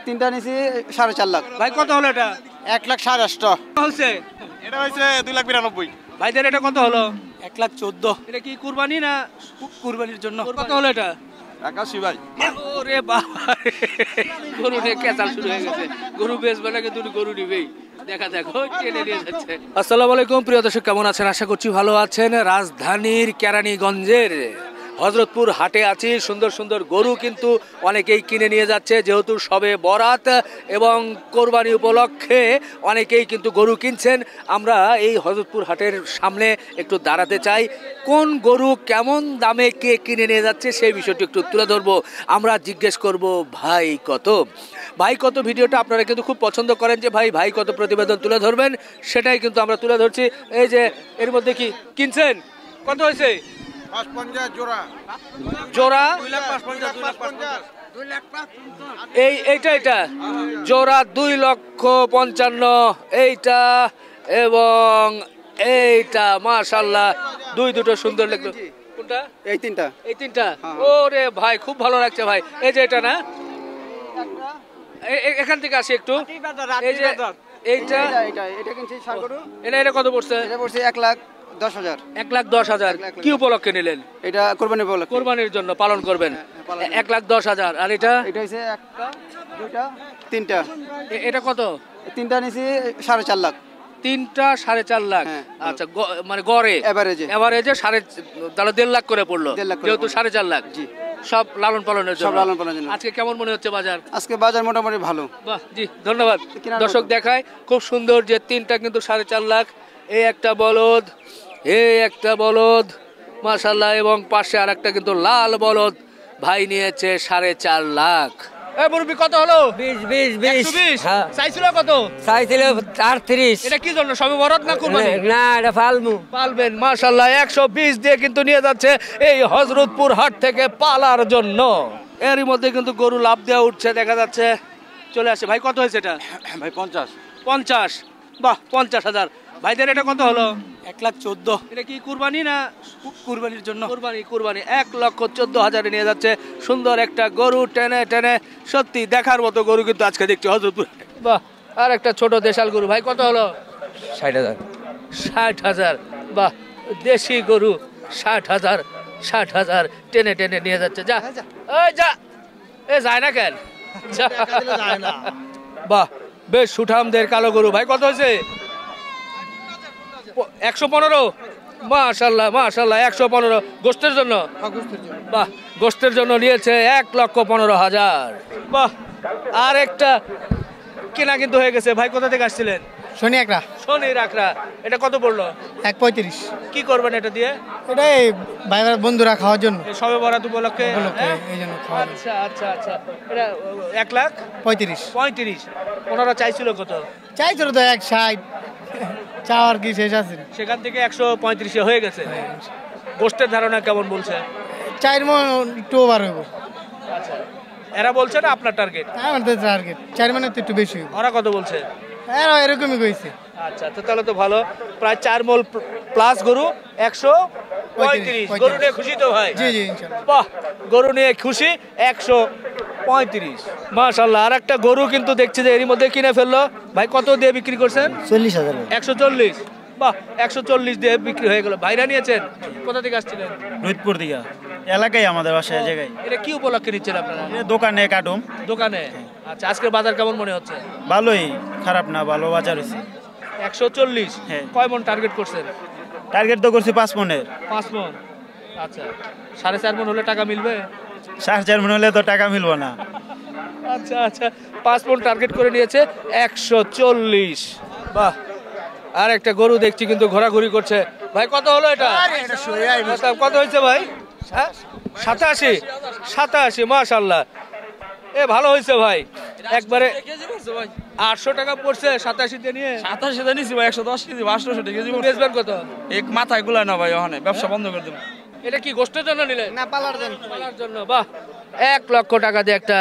তিনটা নিছি 4.5 লাখ। ভাই কত হলো এটা? 1,08,000 হচ্ছে এটা হয়েছে 2,92,000। ভাইদের এটা কত হলো? 1,14,000 এটা কি কুরবানি না? কুরবানির জন্য। কত হলো এটা? 81 ভাই। ওরে বাবা, গরু নিয়ে কেচাল শুরু হয়ে গেছে। গরু বেচবে না, কিন্তু গরু নিবেই। দেখা দেখো টেনে নিয়ে যাচ্ছে। আসসালামু আলাইকুম প্রিয় দর্শক, কেমন আছেন? আশা করছি ভালো আছেন। রাজধানীর কেরানীগঞ্জের হযরতপুর হাটে আছি। সুন্দর সুন্দর গরু কিন্তু অনেকেই কিনে নিয়ে যাচ্ছে, যেহেতু সবে বরাত এবং কোরবানি উপলক্ষে অনেকেই কিন্তু গরু কিনছেন। আমরা এই হযরতপুর হাটের সামনে একটু দাঁড়াতে চাই। কোন গরু কেমন দামে কে কিনে নিয়ে যাচ্ছে সেই বিষয়টি একটু তুলে ধরবো। আমরা জিজ্ঞেস করব ভাই কত, ভাই কত। ভিডিওটা আপনারা কিন্তু খুব পছন্দ করেন যে ভাই ভাই কত প্রতিবেদন তুলে ধরবেন, সেটাই কিন্তু আমরা তুলে ধরছি। এই যে এর মধ্যে কি কিনছেন, কত হয়েছে? 55 জোড়া। জোড়া 2,55,000। এইটা জোড়া 2,55,000 এইটা, এবং এইটা মাশাআল্লাহ দুটো সুন্দর লাগলো। কোনটা? এই তিনটা। এই তিনটা। ওরে ভাই খুব ভালো লাগছে ভাই। এই যে এটা না, এখান থেকে আসি একটু। এই যে এইটা এটা কিনছি সাগরু। এটা কত পড়ছে? এটা পড়ছে 1,10,000। 1,10,000। কি উপলক্ষে নিলেন? এটা কোরবানি বলে। কোরবানির জন্য পালন করবেন। 1,10,000। আর এটা? এটা হইছে একটা, দুইটা, তিনটা। এটা কত? তিনটা নিছি 4.5 লাখ। তিনটা 4.5 লাখ। হ্যাঁ। আচ্ছা, মানে গড়ে এভারেজে তাহলে 1.5 লাখ করে পড়লো, 1.5 লাখ করে যেহেতু 4.5 লাখ। জি। সব লালন পালনের জন্য। সব লালন পালনের জন্য। আজকে কেমন মনে হচ্ছে বাজার? আজকে বাজার মোটামুটি ভালো। বাহ, জি ধন্যবাদ। কেনার দর্শক দেখায় খুব সুন্দর যে তিনটা কিন্তু 4.5 লাখ। এই একটা বলদ, এই একটা বলদ মাশাআল্লাহ, এবং পাশে আর একটা কিন্তু লাল বলদ ভাই নিয়েছে 4.5 লাখ। এই মুরব্বি কত হলো? 20 হ্যাঁ। চাইছিল কত? চাইছিল 38। এটা কি জন্য, সবে বরাত না কুরবানি? না, এটা ফালমু পালবেন মাশাআল্লাহ। 120 দিয়ে কিন্তু নিয়ে যাচ্ছে এই হযরতপুর হাট থেকে পালার জন্য। এরই মধ্যে কিন্তু গরু লাভ দেওয়া উঠছে, দেখা যাচ্ছে চলে আসে। ভাই কত হয়েছে এটা? ভাই 50। 50। বাহ, 50,000। ভাইদের এটা কত হলো? 1,14,000 এটা কি কুরবানি না? কুরবানির জন্য। কুরবানি 1,14,000 নিয়ে যাচ্ছে সুন্দর একটা গরু টেনে টেনে। সত্যি দেখার মতো গরু কিন্তু আজকে দেখছি হযরতপুর। বাহ, আর একটা ছোট দেশাল গরু। ভাই কত হলো? 60,000। 60,000। বাহ, দেশি গরু 60,000। 60,000 টেনে টেনে নিয়ে যাচ্ছে। যা ওই যা, এ যায় না কেন? যা। বাহ, বেশ সুঠামদের কালো গরু। ভাই কত হয়েছে? 115। মাশাআল্লাহ মাশাআল্লাহ, 115 গোশতের জন্য। বাহ, গোশতের জন্য নিয়েছে 1,15,000। বাহ, আর একটা কেনা কিন্তু হয়ে গেছে। ভাই কোথা থেকে আসছিলেন? শনি একটা শনি রাখরা। এটা কত পড়লো? 1,35। কি করবেন এটা দিয়ে? এটা এই ভাই বন্ধুরা খাওয়ার জন্য। এই সবে বরাত উপলক্ষে। হ্যাঁ? এই জন্য খাওয়ার জন্য। আচ্ছা। এটা 1,35,000। 35। ওনারা চাইছিল কত? চাইছিল তো 1,60। চাওয়ার কি শেষ আছে? সেখান থেকে 135 হয়ে গেছে। গোশতের ধারণা কেমন বলছে? 4 মণ একটু ওভার হইব। আচ্ছা, এরা বলছে না আপনার টার্গেট? আমাদের টার্গেট 4 মণ তো একটু বেশি হইব। ওরা কত বলছে? এরা এরকমই কইছে। আচ্ছা, তো তাহলে তো ভালো। প্রায় 4 মণ প্লাস গরু 135। গরু নিয়ে খুশি তো ভাই? জি ইনশাআল্লাহ। বাহ, গরু নিয়ে খুশি 135। মাশাআল্লাহ। আর একটা গরু কিন্তু দেখছি যে এরই মধ্যে কিনে ফেললো। ভাই কত দিয়ে বিক্রি করছেন? 40,000। 140। বাহ, 140 দিয়ে বিক্রি হয়ে গেল। ভাইরা নিয়েছেন? কোথা থেকে আসছিলেন? রোহিতপুর দিঘা এলাকায় আমাদের বাসায় জায়গায়। এটা কি উপলক্ষে নিচ্ছেন আপনারা? দোকানে কাটুম। দোকানে। আচ্ছা, আজকের বাজার কেমন মনে হচ্ছে? ভালোই, খারাপ না, ভালো বাজার হয়েছে। 140। হ্যাঁ। কয় মণ টার্গেট করছেন? টার্গেট তো করছি 5 মণের। 5 মণ। আচ্ছা, 4.5 মণ হলে টাকা মিলবে? 4.5 মণ হলে তো টাকা মিলবো না। আচ্ছা, 5 মণ টার্গেট করে নিয়েছে 140। বাহ, আর একটা গরু দেখছি কিন্তু ঘোরাঘুরি করছে। ভাই কত হলো এটা? কত হয়েছে ভাই? 87। মাশাআল্লাহ, এ ভালো হয়েছে ভাই। একবারে 800 টাকা পড়ছে 87 দিয়ে নিয়ে। 87 দিয়ে নিছি ভাই, 110 কেজি 800 কেজি। বেচবেন কত? এক মাথায় গুলা না ভাই, ওখানে ব্যবসা বন্ধ করে দিন। এটা কি গোশতের জন্য নিলেন? না, পালার জন্য। পালার জন্য। বাহ, 1 লক্ষ টাকা দিয়ে একটা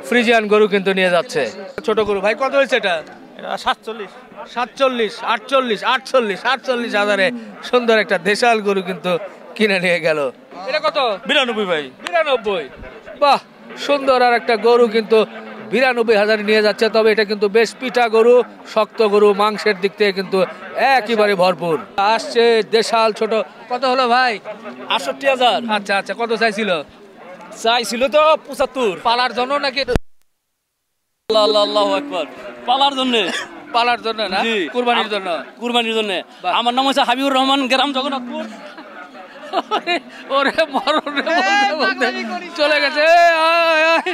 ফ্রিজিয়ান গরু কিন্তু নিয়ে যাচ্ছে। ছোট গরু। ভাই কত হয়েছে এটা? এটা 47। 47, 48 হাজারে সুন্দর একটা দেশাল গরু কিন্তু কিনে নিয়ে গেল। এটা কত? 92 ভাই। 92। বাহ, সুন্দর আর একটা গরু কিন্তু 92,000 নিয়ে যাচ্ছে। তবে এটা কিন্তু বেশ পিঠা গরু, শক্ত গরু, মাংসের দিক থেকে কিন্তু একেবারে ভরপুর। আসছে দেশাল ছোট, কত হলো ভাই? 68,000 আচ্ছা আচ্ছা, কত চাইছিল? চাইছিল তো 75। পালার জন্য নাকি? আল্লাহু আকবার। পালার জন্য, পালার জন্য না, জি। কুরবানির জন্য। কুরবানির জন্য। বাহ। আমার নাম হচ্ছে হাবিবুর রহমান, গ্রাম জগন্নাথপুর। ওরে মরণ রে, বলতে বলতে চলে গেছে। আয়, আয়।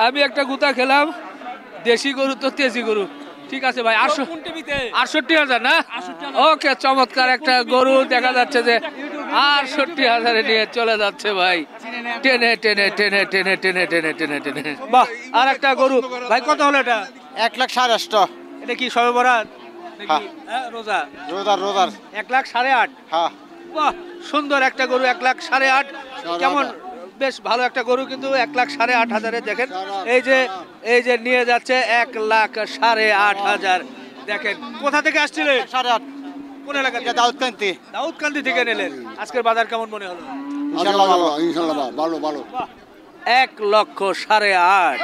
আমি একটা গুতা খেলাম, দেশি গরু তো তেজি গরু। ঠিক আছে ভাই, 68,000 না? ওকে, চমৎকার একটা গরু দেখা যাচ্ছে যে 68,000 নিয়ে চলে যাচ্ছে ভাই, টেনে টেনে টেনে টেনে টেনে টেনে টেনে টেনে। বাহ, আর একটা গরু ভাই, কত হলো এটা? 1,08,000 এটা কি সবে বরাত হ্যাঁ। রোজা? রোজার 1,08,000। হ্যাঁ। বাহ, সুন্দর একটা গরু, 1,08,000। কেমন, বেশ ভালো একটা গরু কিন্তু 1,08,000 দেখেন। এই যে নিয়ে যাচ্ছে 1,08,000। দেখেন, কোথা থেকে আসছিলেন? 8.5 কোন এলাকা থেকে? দাউদকান্দি। দাউদকান্দি থেকে নিলেন। আজকের বাজার কেমন মনে হলো? ইনশাআল্লাহ ভালো ভালো। 1,08,000।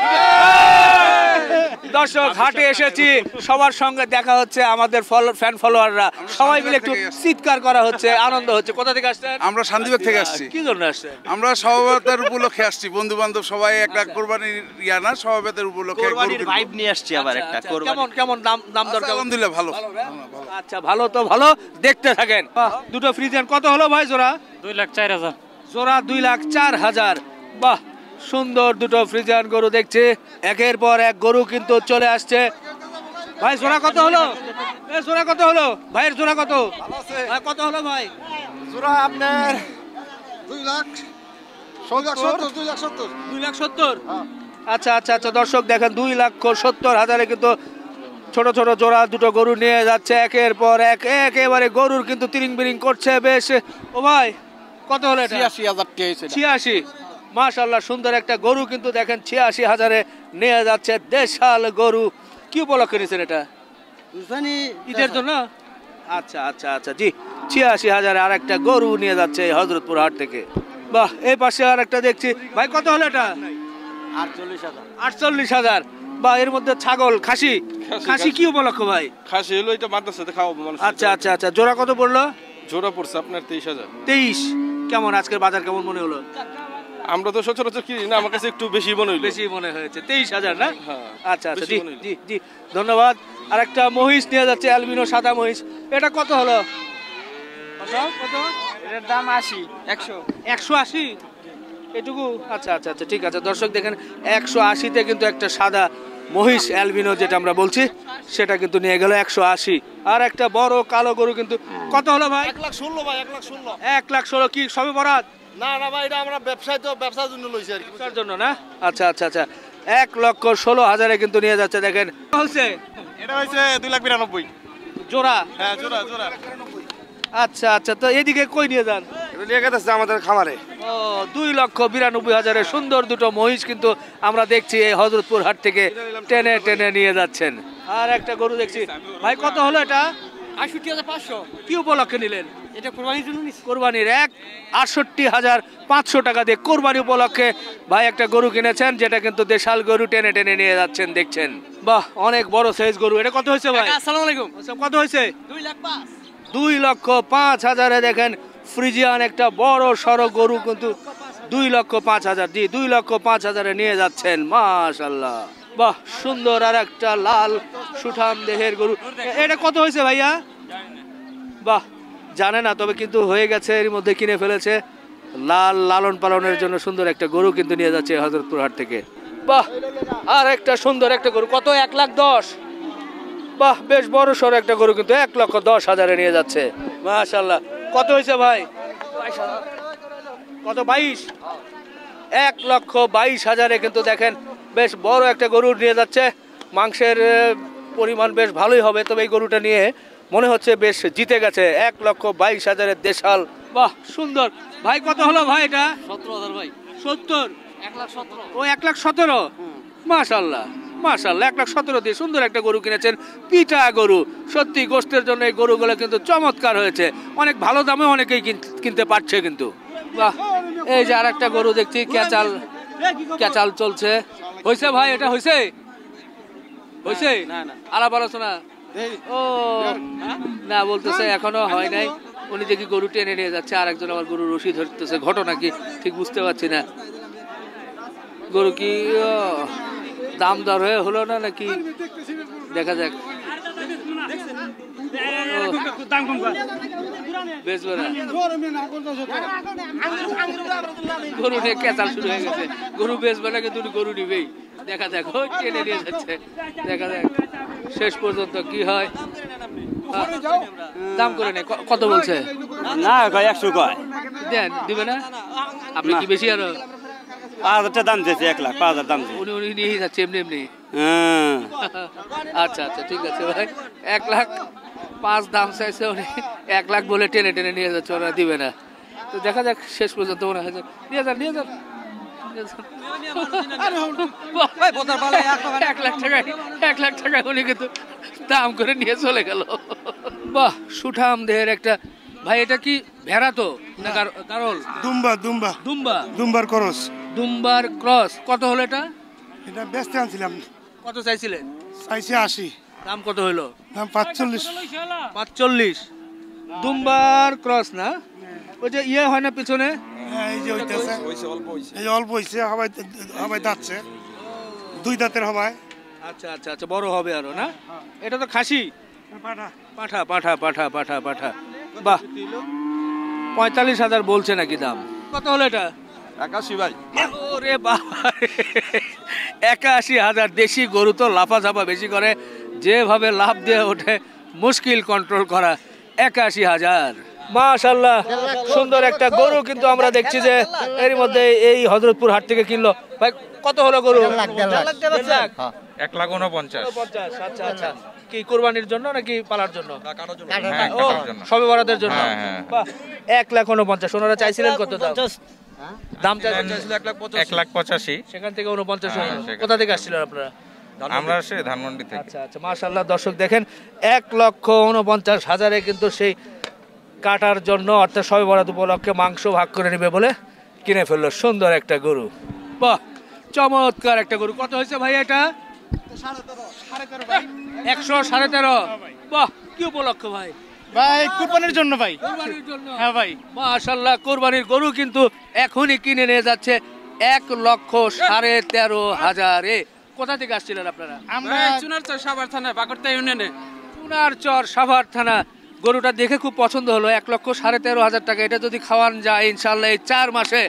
দর্শক, হাটে এসেছি, সবার সঙ্গে দেখা হচ্ছে, আমাদের ফ্যান ফলোয়াররা সবাই মিলে একটু চিৎকার করা হচ্ছে, আনন্দ হচ্ছে। কোথা থেকে আসছেন? আমরা শান্তিবাগ থেকে আসছি। কি জন্য আসছেন? আমরা সহবাতের উপলক্ষে আসছি, বন্ধু বান্ধব সবাই একটা কোরবানির ইয়া না, সহবাতের উপলক্ষে কোরবানির ভাইব নিয়ে আসছি আবার একটা আচ্ছা, কোরবানি। কেমন কেমন দাম দর কেমন? আলহামদুলিল্লাহ ভালো। আচ্ছা, ভালো তো ভালো, দেখতে থাকেন। দুটো ফ্রিজিয়ান কত হলো ভাই জোড়া? 2,04,000। জোড়া 2,04,000। বাহ, সুন্দর দুটো ফ্রিজিয়ান গরু দেখছি, একের পর এক গরু কিন্তু চলে আসছে। ভাই জোড়া কত হলো? জোড়া কত হলো ভাইয়ের? জোড়া কত? কত হলো ভাই? জোড়া আপনার 2,70,000। 2,70,000। আচ্ছা আচ্ছা আচ্ছা, দর্শক দেখেন, 2,70,000 কিন্তু ছোট ছোট জোড়া দুটো গরু নিয়ে যাচ্ছে একের পর এক, একেবারে গরুর কিন্তু তিরিং বিরিং করছে বেশ। ও ভাই, কত হলো এটা? 86,000 টাকা হয়েছে। 86। মাশাআল্লাহ, সুন্দর একটা গরু কিন্তু দেখেন 86,000 নিয়ে যাচ্ছে দেশাল গরু। কি উপলক্ষে নিয়েছেন এটা? ঈদের জন্য? আচ্ছা আচ্ছা আচ্ছা, জি। 86,000 আর একটা গরু নিয়ে যাচ্ছে হযরতপুর হাট থেকে। বাহ, এই পাশে আর একটা দেখছি ভাই, কত হলো এটা? 48,000। বা এর মধ্যে ছাগল, খাসি কি উপলক্ষ ভাই? খাসি হলো এটা মাদ্রাসাতে খাওয়াবো মানুষ। আচ্ছা আচ্ছা আচ্ছা, জোড়া কত পড়লো? জোড়া পড়ছে আপনার 23,000। 23। কেমন আজকের বাজার কেমন মনে হলো? আমরা তো সচরাচর কিনি না, আমার কাছে একটু বেশি মনে হইলো। বেশি মনে হয়েছে, 23,000 না? হ্যাঁ, আচ্ছা আচ্ছা, বেশি জি মনে হইলো। জি জি, ধন্যবাদ। আর একটা মহিষ নিয়ে যাচ্ছে, অ্যালবিনো সাদা মহিষ। এটা কত হলো? কত? এটার দাম 80 100 180 এটুকু? আচ্ছা আচ্ছা আচ্ছা, ঠিক আছে। দর্শক দেখেন, 180-তে কিন্তু একটা সাদা মহিষ অ্যালবিনো যেটা আমরা বলছি, সেটা কিন্তু নিয়ে গেল 180। আর একটা বড় কালো গরু কিন্তু কত হলো ভাই? 1,16,000 ভাই, 1,16,000। 1,16,000। কি সবে বরাত? না না ভাই, এটা আমরা ব্যবসার জন্য লইছি আর কি। তার জন্য না? আচ্ছা আচ্ছা আচ্ছা, 1,16,000 কিন্তু নিয়ে যাচ্ছে। দেখেন বলছে এটা হইছে 2,92,000। জোড়া। হ্যাঁ, জোড়া। আচ্ছা আচ্ছা, তো এদিকে কই নিয়ে যান? এটা নিয়ে গেছে আমাদের খামারে। ও, 2,92,000 সুন্দর দুটো মহিষ কিন্তু আমরা দেখছি এই হযরতপুর হাট থেকে টেনে টেনে নিয়ে যাচ্ছেন। আর একটা গরু দেখছি ভাই, কত হলো এটা? 68,500। কি উপলক্ষে নিলেন? এটা কোরবানির জন্য নিছি। কোরবানির 68,500 টাকা দিয়ে কোরবানি উপলক্ষে ভাই একটা গরু কিনেছেন, যেটা কিন্তু দেশাল গরু, টেনে টেনে নিয়ে যাচ্ছেন দেখছেন। বাহ, অনেক বড় সাইজ গরু। এটা কত হয়েছে ভাই? আসসালামু আলাইকুম। কত হয়েছে? 2,05,000। 2,05,000 দেখেন, ফ্রিজিয়ান একটা বড় সড়ো গরু কিন্তু 2,05,000। জি, 2,05,000 নিয়ে যাচ্ছেন। মাশাআল্লাহ, বাহ, সুন্দর আর একটা লাল সুঠাম দেহের গরু। এটা কত হয়েছে ভাইয়া? বাহ, জানে না, তবে কিন্তু হয়ে গেছে, এর মধ্যে কিনে ফেলেছে। লালন পালনের জন্য সুন্দর একটা গরু কিন্তু নিয়ে যাচ্ছে হযরতপুর হাট থেকে। বাহ, আর একটা সুন্দর একটা গরু। কত? 1,10,000। বাহ, বেশ বড় সড়ো একটা গরু কিন্তু 1,10,000 নিয়ে যাচ্ছে। মাশাআল্লাহ, কত হয়েছে ভাই? কত? 22। 1,22,000 কিন্তু দেখেন, বেশ বড় একটা গরু নিয়ে যাচ্ছে। মাংসের পরিমাণ বেশ ভালোই হবে, তবে এই গরুটা নিয়ে মনে হচ্ছে বেশ জিতে গেছে। 1,22,000 দেশাল। বাহ, সুন্দর ভাই। কত হলো ভাই এটা? 17,000 ভাই। 70। 1,17,000। ও, 1,17,000। মাশাআল্লাহ মাশাআল্লাহ, 1,17,000 দিয়ে সুন্দর একটা গরু কিনেছেন, পিঠা গরু। সত্যি গোশতের জন্য এই গরুগুলো কিন্তু চমৎকার হয়েছে। অনেক ভালো দামে অনেকেই কিনতে পারছে কিন্তু। বাহ, এই যে আর একটা গরু দেখছি, কেচাল চলছে। হয়েছে ভাই, এটা হয়েছে হয়েছে আলাপ আলোচনা ও না বলতেছে এখনো হয় নাই। উনি দেখি গরু টেনে নিয়ে যাচ্ছে, আর একজন আবার গরু রশি ধরতেছে। ঘটনা কি ঠিক বুঝতে পারছি না। গরু কি দাম দর হয়ে হলো না নাকি দেখা যাক। বেচবো না, গরু নিয়ে কেচাল শুরু হয়ে গেছে। গরু বেচবে না কিন্তু গরু নিবেই। দেখা যাক, টেনে নিয়ে যাচ্ছে। দেখা যাক শেষ পর্যন্ত কি হয়। দাম করে নেই। কত বলছে? না কয় 100 কয়। দেন, দিবে না? আপনি কি বেশি আরো 5000 দাম দিয়েছে, 1 লাখ 5000 দাম দিয়েছে। উনি নিয়ে যাচ্ছে এমনি এমনি। হ্যাঁ আচ্ছা আচ্ছা ঠিক আছে ভাই। 1,05,000 দাম চাইছে উনি, 1 লাখ বলে টেনে টেনে নিয়ে যাচ্ছে, ওরা দিবে না। তো দেখা যাক শেষ পর্যন্ত মনে হয় নিয়ে যান নিয়ে যান। 1 লাখ টাকা উনি কিন্তু দাম করে নিয়ে চলে গেল। বাহ, সুঠাম দেহের একটা ভাই। এটা কি ভেড়া তো না গারল? দুম্বা দুম্বা দুম্বা, দুম্বার করস। দুম্বার ক্রস। কত হলো এটা? এটা বেচতে আনছিলাম, কত চাইছিলেন? চাইছে 80, দাম কত হলো? দাম 45। 45। দুম্বার ক্রস না? ওই যে ইয়ে হয় না পিছনে? এই যে হইতেছে, এই যে অল্প হইছে, হবাই হবাই দাঁতছে, 2 দাঁতের হবাই। আচ্ছা আচ্ছা আচ্ছা, বড় হবে আরো না? এটা তো খাসি। পাঠা পাঠা পাঠা পাঠা পাঠা পাঠা। বাহ, 45,000 বলছে নাকি দাম? কত হলো এটা? 81 ভাই। ওরে বাবা, 81,000। দেশি গরু তো লাফাঝাপা বেশি করে, যেভাবে লাফ দিয়ে ওঠে মুশকিল কন্ট্রোল করা। 81,000। মাশাআল্লাহ, সুন্দর একটা গরু কিন্তু আমরা দেখছি যে এর মধ্যে এই হযরতপুর হাট থেকে কিনলো। ভাই কত হলো গরু? 1,50,000। 1,49,000। আচ্ছা আচ্ছা, কি কুরবানির জন্য নাকি পালার জন্য? হ্যাঁ, ও, কাটার জন্য। সবে বরাতের জন্য। হ্যাঁ। বাহ, 1,49,000। ওনারা চাইছিলেন কত দাম? দাম চাইছিল 1,85,000। সেখান থেকে 49 হলো। সেখান কোথা থেকে আসছিলেন আপনারা? আমরা সে ধানমন্ডি থেকে। আচ্ছা আচ্ছা, মাশাআল্লাহ। দর্শক দেখেন, 1,49,000 কিন্তু সেই কাটার জন্য, অর্থাৎ সবে বরাত উপলক্ষে মাংস ভাগ করে নেবে বলে কিনে ফেললো। সুন্দর একটা গরু, বাহ, চমৎকার একটা গরু। কত হয়েছে ভাই এটা? 113.5। বাহ, কি উপলক্ষ ভাই? ভাই কুরবানির জন্য ভাই। কোরবানির জন্য। হ্যাঁ ভাই, মাশাআল্লাহ, কোরবানির গরু কিন্তু এখনই কিনে নিয়ে যাচ্ছে 1,13,500-এ। কোথা থেকে আসছিলেন আপনারা? আমরা চুনারচর সাভার থানা বাকরতা ইউনিয়নে। চুনারচর সাভার থানা। গরুটা দেখে খুব পছন্দ হলো। 1,13,500 টাকা। এটা যদি খাওয়ান যায় ইনশাল্লাহ এই 4 মাসে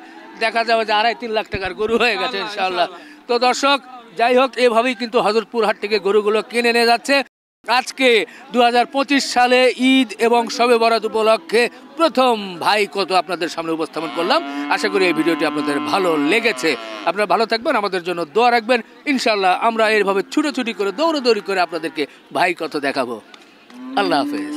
দেখা যাবে যে 2.5-3 লাখ টাকার গরু হয়ে গেছে ইনশাল্লাহ। তো দর্শক, যাই হোক, এভাবেই কিন্তু হযরতপুর হাট থেকে গরুগুলো কিনে নিয়ে যাচ্ছে। আজকে 2025 সালে ঈদ এবং শবে বরাত উপলক্ষে প্রথম ভাই কত আপনাদের সামনে উপস্থাপন করলাম। আশা করি এই ভিডিওটি আপনাদের ভালো লেগেছে। আপনারা ভালো থাকবেন, আমাদের জন্য দোয়া রাখবেন। ইনশাল্লাহ আমরা এইভাবে ছুটোছুটি করে দৌড়াদৌড়ি করে আপনাদেরকে ভাই কত দেখাবো। আল্লাহ হাফেজ।